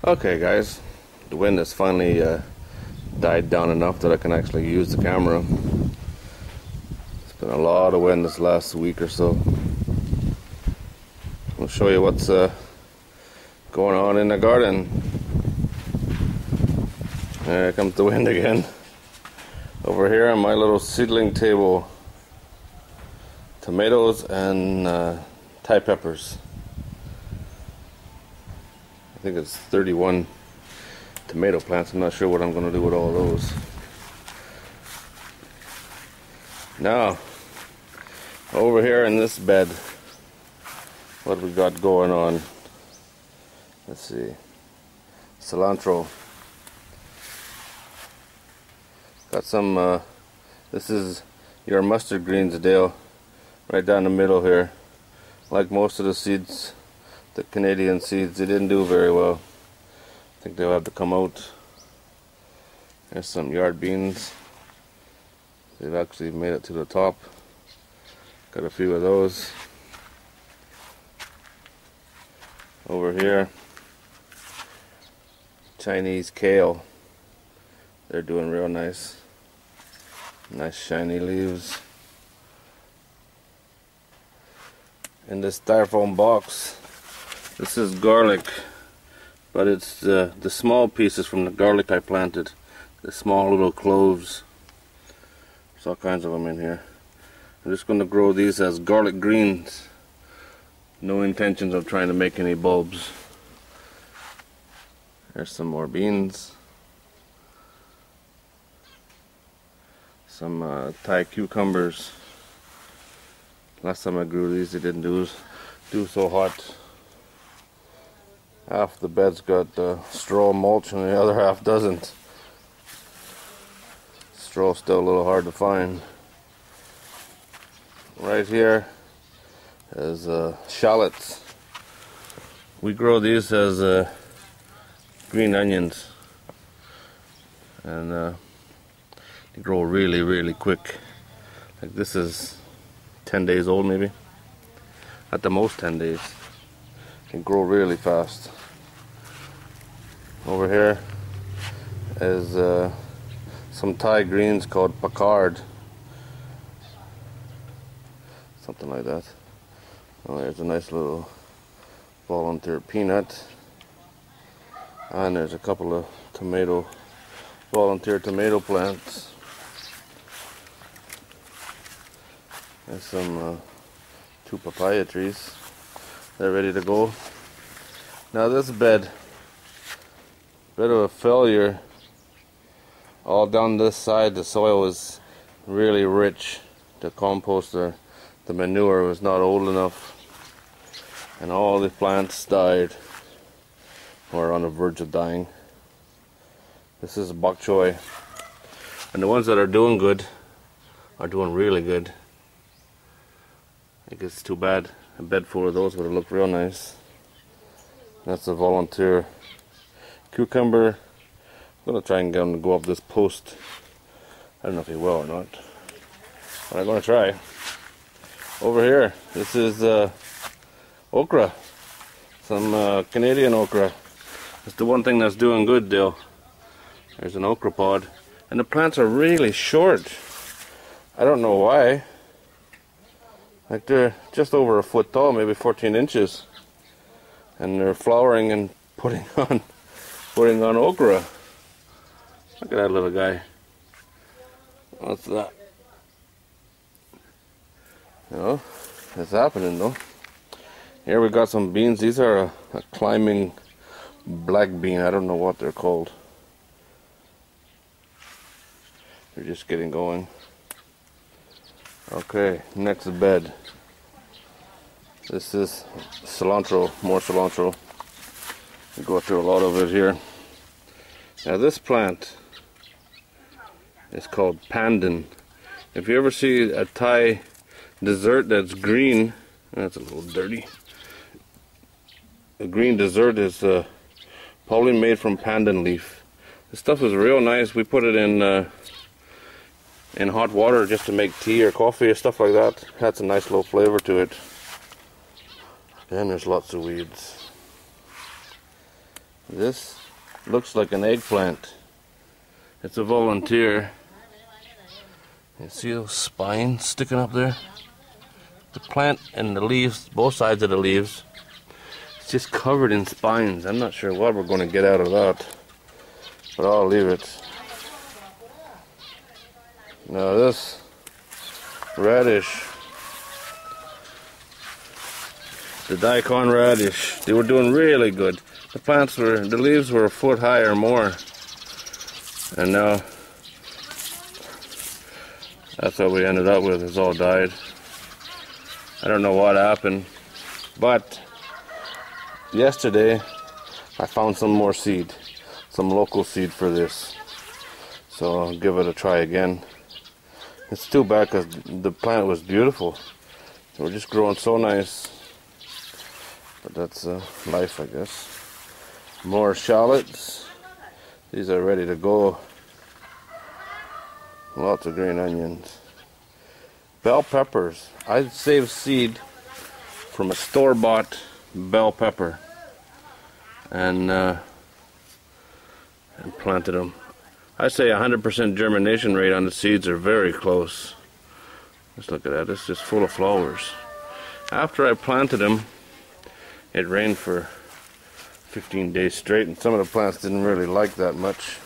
Okay guys, the wind has finally died down enough that I can actually use the camera. It's been a lot of wind this last week or so. I'll show you what's going on in the garden. There comes the wind again. Over here on my little seedling table, tomatoes and Thai peppers. I think it's 31 tomato plants. I'm not sure what I'm going to do with all those. Now, over here in this bed, what we got going on? Let's see. Cilantro. Got some, this is your mustard greens, Dill, right down the middle here. Like most of the seeds, the Canadian seeds, they didn't do very well. I think they'll have to come out. There's some yard beans. They've actually made it to the top. Got a few of those. Over here, Chinese kale. They're doing real nice. Nice shiny leaves. In this styrofoam box, this is garlic, but it's the small pieces from the garlic I planted. The small little cloves. There's all kinds of them in here. I'm just going to grow these as garlic greens. No intentions of trying to make any bulbs. There's some more beans. Some Thai cucumbers. Last time I grew these, they didn't do so hot. Half the bed's got straw mulch and the other half doesn't. Straw's still a little hard to find. Right here is shallots. We grow these as green onions, and they grow really quick. Like this is 10 days old maybe. At the most 10 days. Can grow really fast. Over here is some Thai greens called Packard. Something like that. Oh, there's a nice little volunteer peanut. And there's a couple of volunteer tomato plants. There's some 2 papaya trees. They're ready to go. Now this bed, bit of a failure. All down this side the soil was really rich. The compost, the manure was not old enough. And all the plants died or on the verge of dying. This is bok choy. And the ones that are doing good are doing really good. I think it's too bad. A bed full of those would have looked real nice. That's a volunteer cucumber. I'm going to try and get him to go up this post. I don't know if he will or not, but I'm going to try. Over here, this is okra. Some Canadian okra. It's the one thing that's doing good, Dill. There's an okra pod. And the plants are really short. I don't know why. Like they're just over a foot tall, maybe 14 inches. And they're flowering and putting on okra. Look at that little guy. What's that? No, it's happening though. Here we got some beans. These are a climbing black bean. I don't know what they're called. They're just getting going. Okay, next bed. This is cilantro, more cilantro. We go through a lot of it here. Now this plant is called pandan. If you ever see a Thai dessert that's green, that's a little dirty. A green dessert is probably made from pandan leaf. This stuff is real nice. We put it in hot water just to make tea or coffee or stuff like that. Has a nice little flavor to it. Then there's lots of weeds. This looks like an eggplant. It's a volunteer. You see those spines sticking up there? The plant and the leaves, both sides of the leaves, it's just covered in spines. I'm not sure what we're going to get out of that, but I'll leave it. Now this radish, the Daikon Radish, they were doing really good. The leaves were a foot high or more, and now that's what we ended up with. It's all died. I don't know what happened, but yesterday I found some more seed, some local seed for this, so I'll give it a try again. It's too bad because the plant was beautiful. They were just growing so nice, but that's life, I guess. More shallots. These are ready to go. Lots of green onions. Bell peppers. I saved seed from a store-bought bell pepper and planted them. I say 100% germination rate on the seeds are very close. Let's look at that. It's just full of flowers. After I planted them, it rained for 15 days straight, and some of the plants didn't really like that much.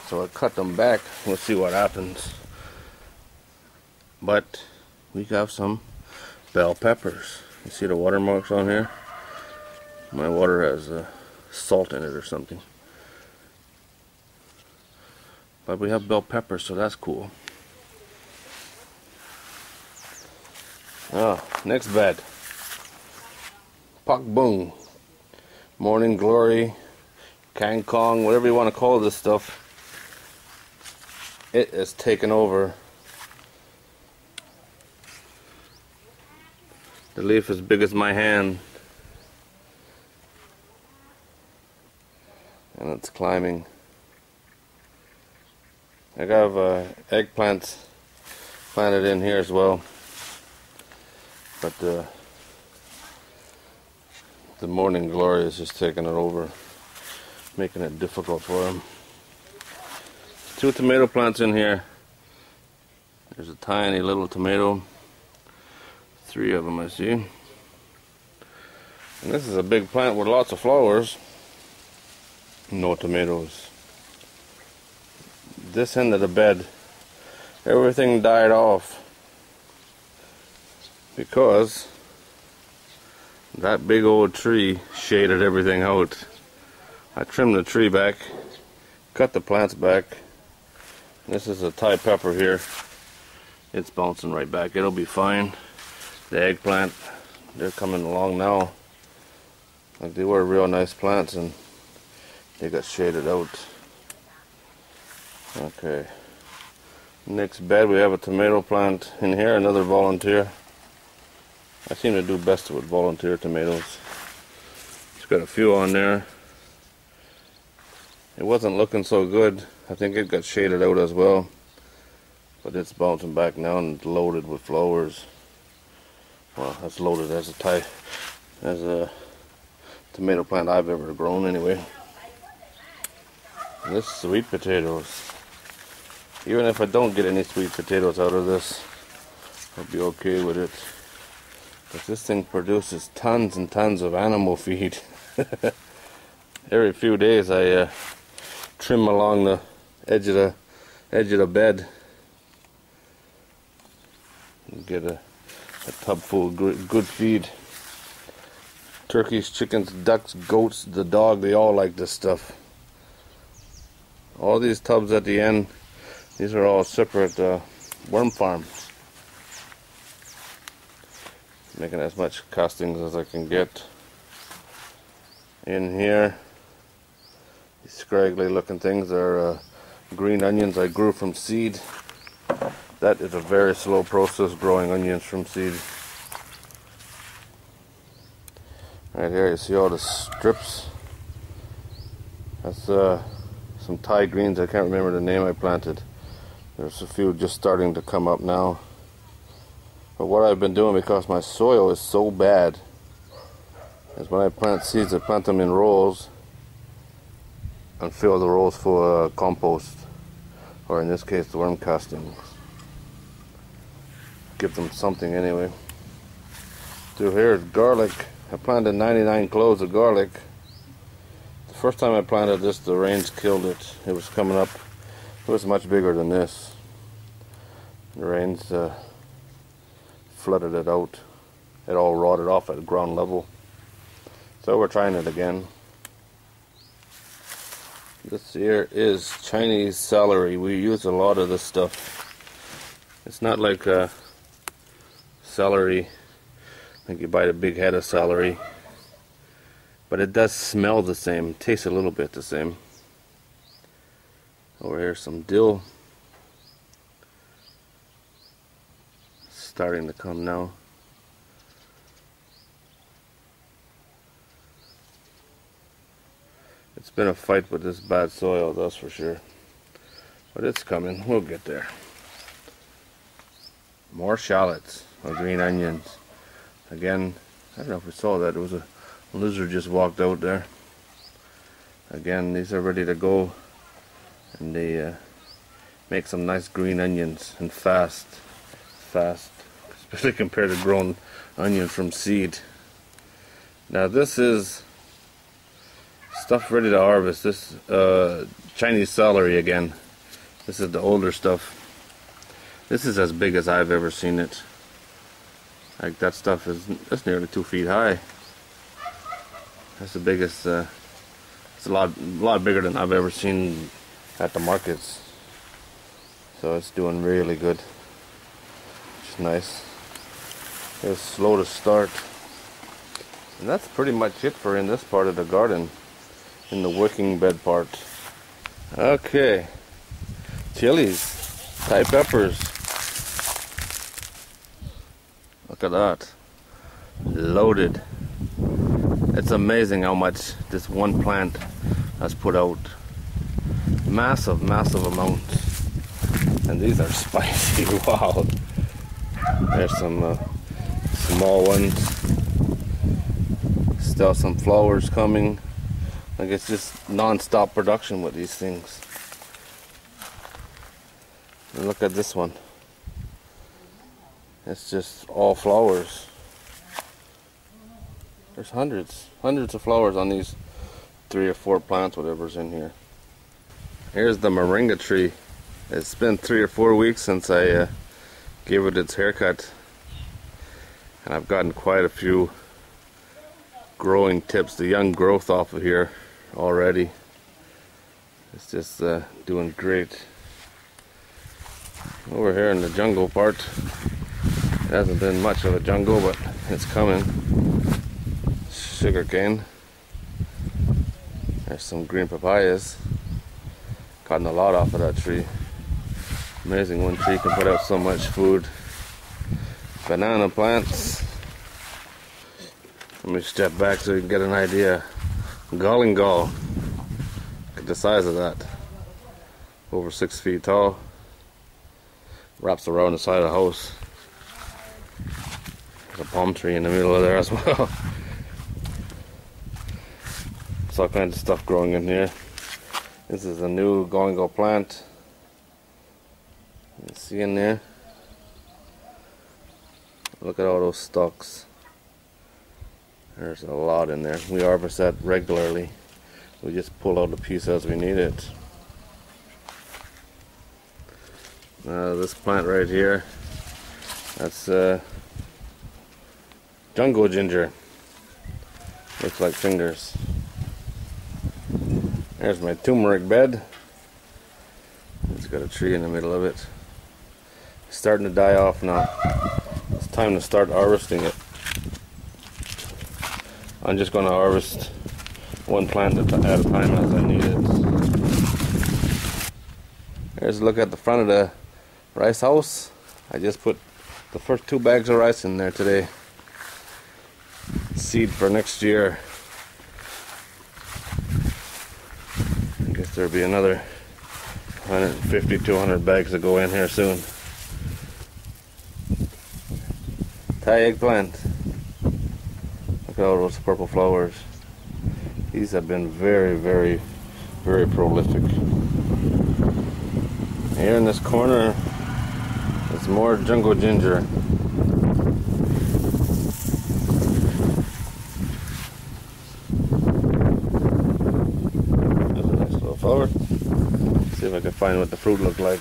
So I cut them back. We'll see what happens. But we have some bell peppers. You see the watermarks on here? My water has salt in it or something. But we have bell peppers, so that's cool. Next bed. Pak Bung, Morning Glory, Kang Kong, whatever you want to call this stuff. It is taken over. The leaf as big as my hand, and it's climbing. I got eggplants planted in here as well, but the Morning Glory is just taking it over, making it difficult for them. 2 tomato plants in here. There's a tiny little tomato. 3 of them I see. And this is a big plant with lots of flowers. No tomatoes. This end of the bed, everything died off because that big old tree shaded everything out. I trimmed the tree back, cut the plants back. This is a Thai pepper here. It's bouncing right back. It'll be fine. The eggplant, they're coming along now. Like, they were real nice plants and they got shaded out. Okay. Next bed we have a tomato plant in here, another volunteer. I seem to do best with volunteer tomatoes. It's got a few on there. It wasn't looking so good. I think it got shaded out as well. But it's bouncing back now and it's loaded with flowers. Well, that's loaded as a tomato plant I've ever grown anyway. And this sweet potatoes. Even if I don't get any sweet potatoes out of this, I'll be okay with it. But this thing produces tons and tons of animal feed. Every few days I trim along the edge of the bed and get a tub full of good feed. Turkeys, chickens, ducks, goats, the dog, they all like this stuff. All these tubs at the end, these are all separate worm farms. Making as much castings as I can get in here. These scraggly looking things are green onions I grew from seed. That is a very slow process, growing onions from seed. Right here you see all the strips. That's some Thai greens. I can't remember the name I planted. There's a few just starting to come up now. But what I've been doing, because my soil is so bad, is when I plant seeds, I plant them in rows and fill the rows full of compost, or in this case the worm castings. Give them something anyway. Through here is garlic. I planted 99 cloves of garlic. The first time I planted this, the rains killed it. It was coming up. It was much bigger than this. The rains flooded it out. It all rotted off at ground level. So we're trying it again. This here is Chinese celery. We use a lot of this stuff. It's not like celery, like you buy a big head of celery, but it does smell the same, tastes a little bit the same. Over here some dill, starting to come now. It's been a fight with this bad soil, that's for sure, but it's coming. We'll get there. More shallots, or green onions. Again, I don't know if we saw that. There was a lizard just walked out there. Again, these are ready to go, and they make some nice green onions, and fast, especially compared to grown onion from seed. Now this is stuff ready to harvest. This Chinese celery again. This is the older stuff. This is as big as I've ever seen it. Like that stuff is, that's nearly 2 feet high. That's the biggest. It's a lot bigger than I've ever seen at the markets. So it's doing really good. It's nice. It's slow to start. And that's pretty much it for in this part of the garden, in the wicking bed part. Okay, chilies, Thai peppers. Look at that, loaded. It's amazing how much this one plant has put out. Massive amounts. And these are spicy. Wow. There's some small ones. Still some flowers coming. Like it's just non-stop production with these things. And look at this one. It's just all flowers. There's hundreds of flowers on these 3 or 4 plants, whatever's in here. Here's the Moringa tree. It's been 3 or 4 weeks since I gave it its haircut, and I've gotten quite a few growing tips, the young growth off of here already. It's just doing great. Over here in the jungle part, it hasn't been much of a jungle, but it's coming. Sugar cane. There's some green papayas. Gotten a lot off of that tree. Amazing, one tree can put out so much food. Banana plants. Let me step back so you can get an idea. Gall. Look at the size of that. Over 6 feet tall. Wraps around the side of the house. There's a palm tree in the middle of there as well. There's all kinds of stuff growing in here. This is a new go plant. You see in there? Look at all those stalks. There's a lot in there. We harvest that regularly. We just pull out the piece as we need it. This plant right here, that's jungle ginger. Looks like fingers. There's my turmeric bed. It's got a tree in the middle of it. It's starting to die off now. It's time to start harvesting it. I'm just going to harvest one plant at a time as I need it. Here's a look at the front of the rice house. I just put the first 2 bags of rice in there today. Seed for next year. I guess there'll be another 150, 200 bags to go in here soon. Thai eggplant. Look at all those purple flowers. These have been very, very, very prolific. Here in this corner, there's more jungle ginger. There's a nice little flower. See if I can find what the fruit looked like.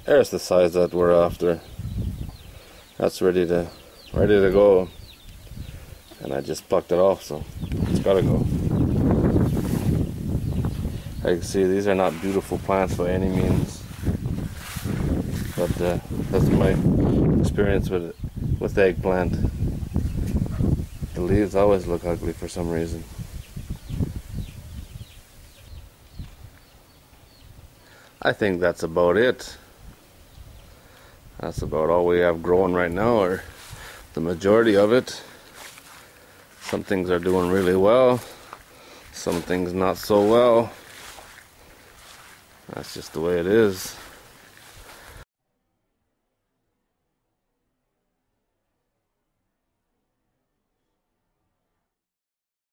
There's the size that we're after. That's ready to go. And I just plucked it off, so it's gotta go. As you can see, these are not beautiful plants by any means, but that's my experience with eggplant. The leaves always look ugly for some reason. I think that's about it. That's about all we have growing right now, or the majority of it. Some things are doing really well, some things not so well. That's just the way it is.